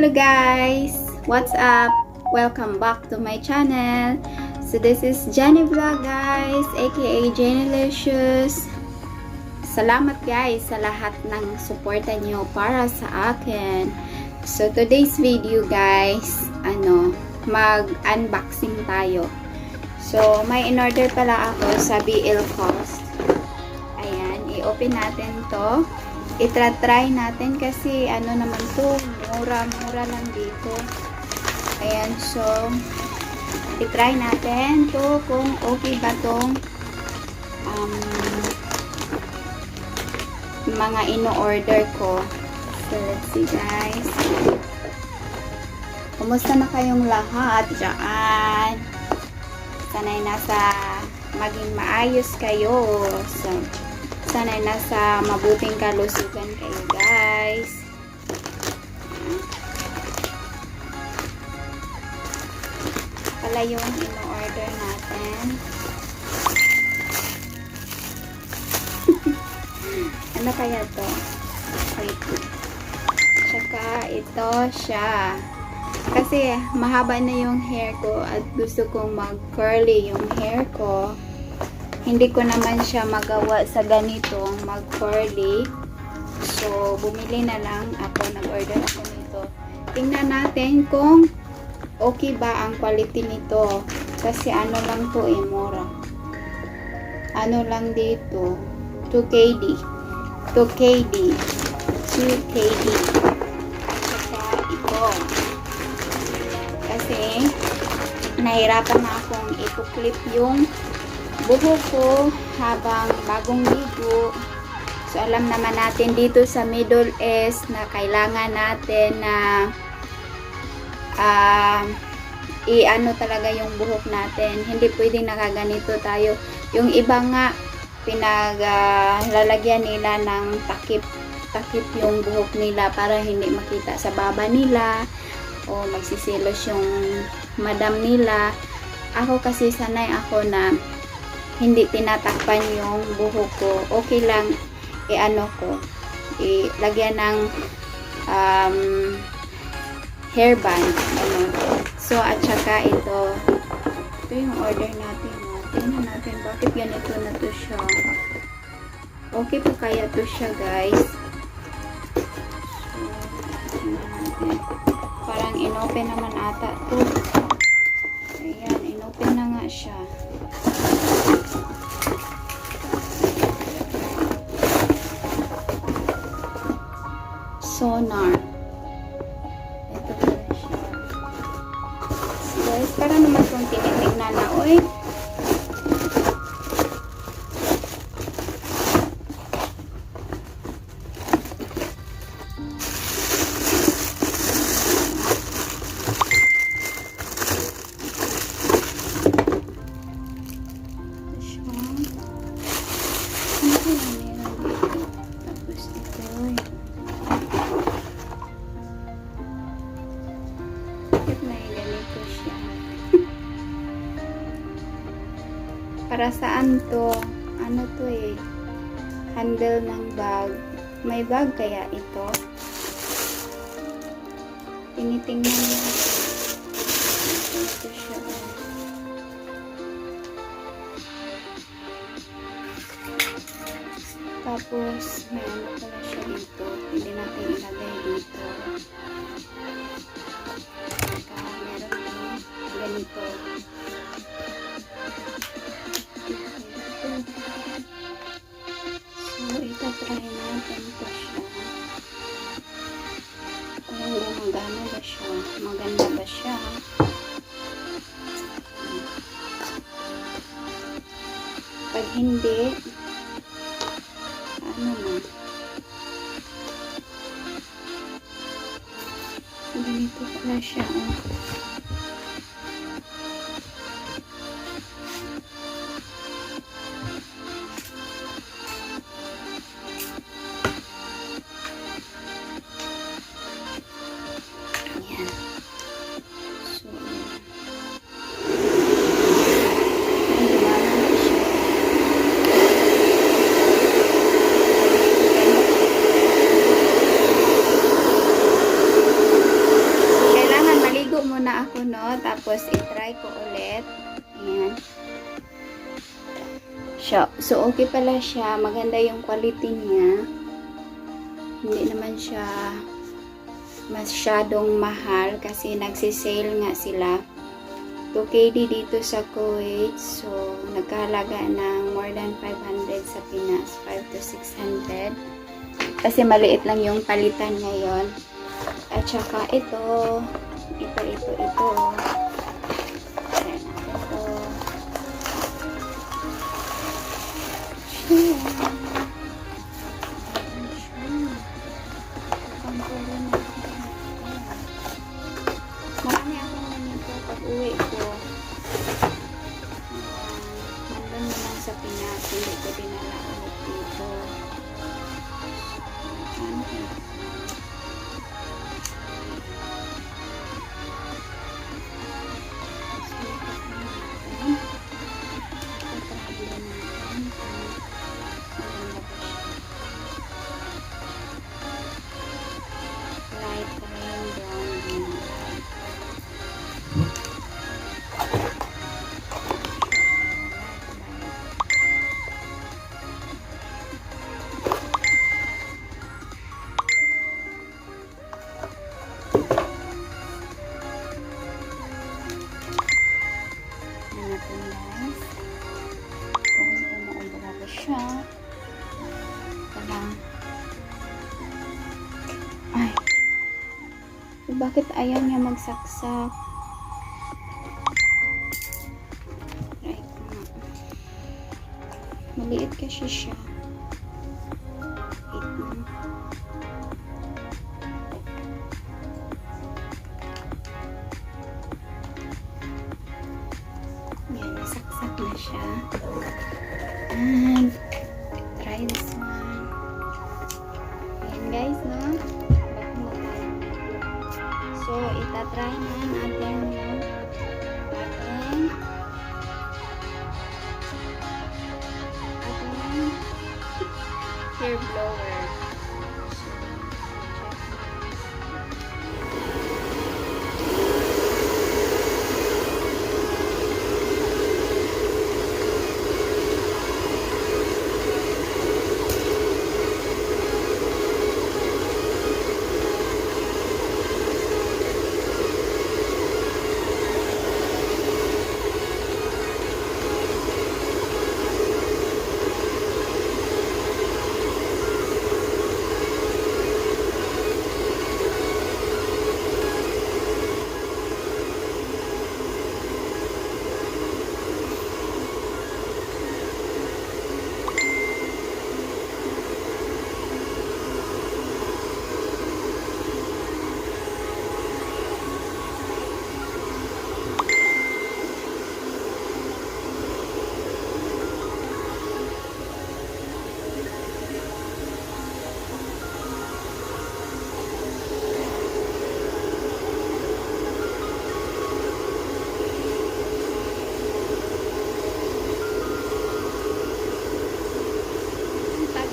Hello guys! What's up? Welcome back to my channel. So this is Jenny Vlog guys, aka Jennylicious. Salamat guys sa lahat ng suporta nyo para sa akin. So today's video guys, mag-unboxing tayo. So may in-order pala ako sa BLCOST. Ayan, i-open natin to. Itra-try natin kasi naman to, mura lang dito. Ayan, so i-try natin to kung okay ba tong mga ino-order ko. So let's see guys. Kumusta na kayong lahat dyan? Sana'y nasa maging maayos kayo. So sana'y nasa mabuting kalusugan kayo guys. Pala yung ino-order natin. Ano kaya to? Wait. Tsaka ito siya. Kasi mahaba na yung hair ko at gusto kong mag-curly yung hair ko. Hindi ko naman siya magawa sa ganitong mag-curly. So, bumili na lang ako. Nag-order ako nito. Tingnan natin kung okay ba ang quality nito. Kasi ano lang to mura. Ano lang dito. 2KD. 2KD. 2KD. At saka ito. Kasi, nahirapan na akong i-clip yung buhok ko habang bagong ligo. So alam naman natin dito sa Middle East na kailangan natin na talaga yung buhok natin. Hindi pwedeng nakaganito tayo. Yung iba nga pinaglalagyan nila ng takip yung buhok nila para hindi makita sa baba nila o magsisilos yung madam nila. Ako kasi sanay ako na hindi tinatakpan yung buhok ko. Okay lang ilagyan ng hairband. So at saka ito yung order natin. Tingnan natin bakit ganito na to siya. Okay po kaya to siya guys. So tingnan natin. Parang inopen naman ata to. Ayan, inopen na nga siya. Sonar. Ito pala siya. So guys, para naman kung tinitignan na, oy. Para saan to? Ano to handle ng bag. May bag kaya ito? Tinitingnan mo. Ito siya. Tapos, may pala siya dito. Pwede natin ilagay dito. Saka, meron din ganito. So, itatry natin ito siya. Kung gumagana ba siya? Maganda ba siya? Pag hindi, na? Ganito pala siya. So, okay pala siya. Maganda yung quality niya. Hindi naman siya masyadong mahal kasi nagsisale nga sila. 2KD dito sa Kuwait. So, nagkahalaga ng more than 500 sa Pinas. 5 to 600. Kasi maliit lang yung palitan ngayon. At saka ito. Ayan, ito. Marami akong ganito pag uwi ko. Nandun na lang sa Pinas. Hindi ko dinala ulit dito. Ano kaya? Light pala yung brown. Natin guys. Kung umuumbra ko siya. Parang ay. Bakit ayaw niya magsaksak? Right. Maliit kasi siya. Yan, nasaksak na siya. And try this one. Ayan guys, no? So, itatry na natin yung ating hair blower.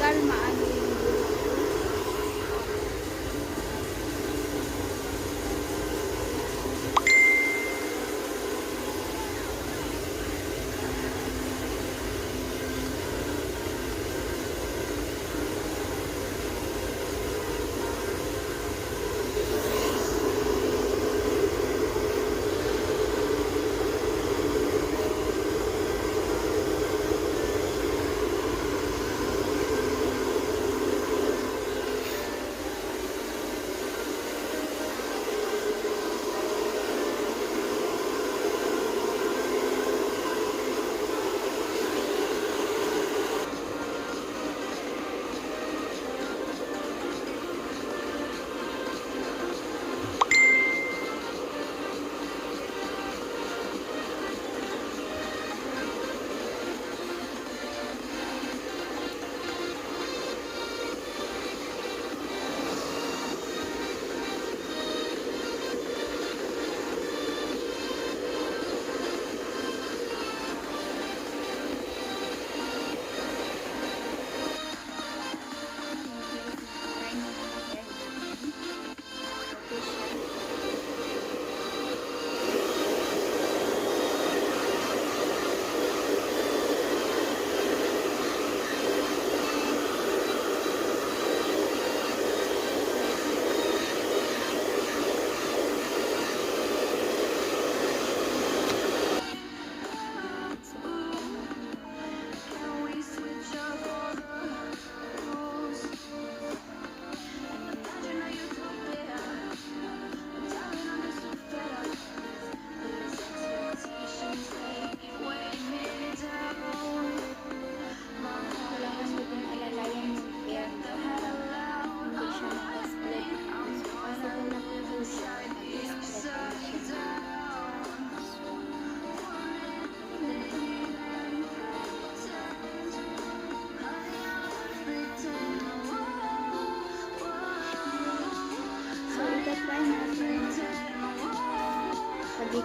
Maano yung buhok ko.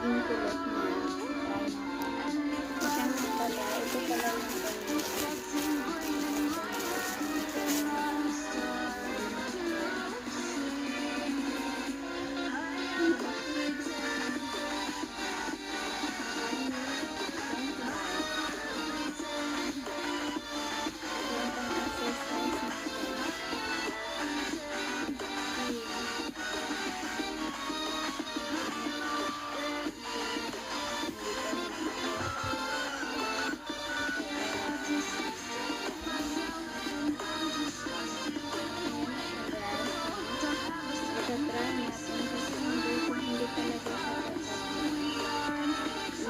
magiging kulot niya. Try natin. Siya nga pala, ito pala yung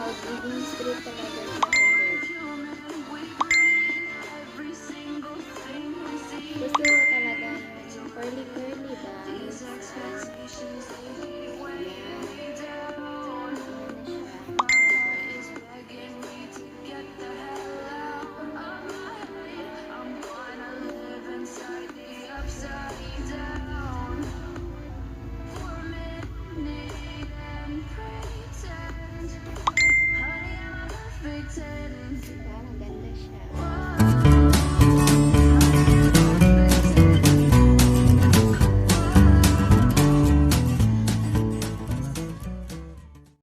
magiging straight talaga siya ulit. Gusto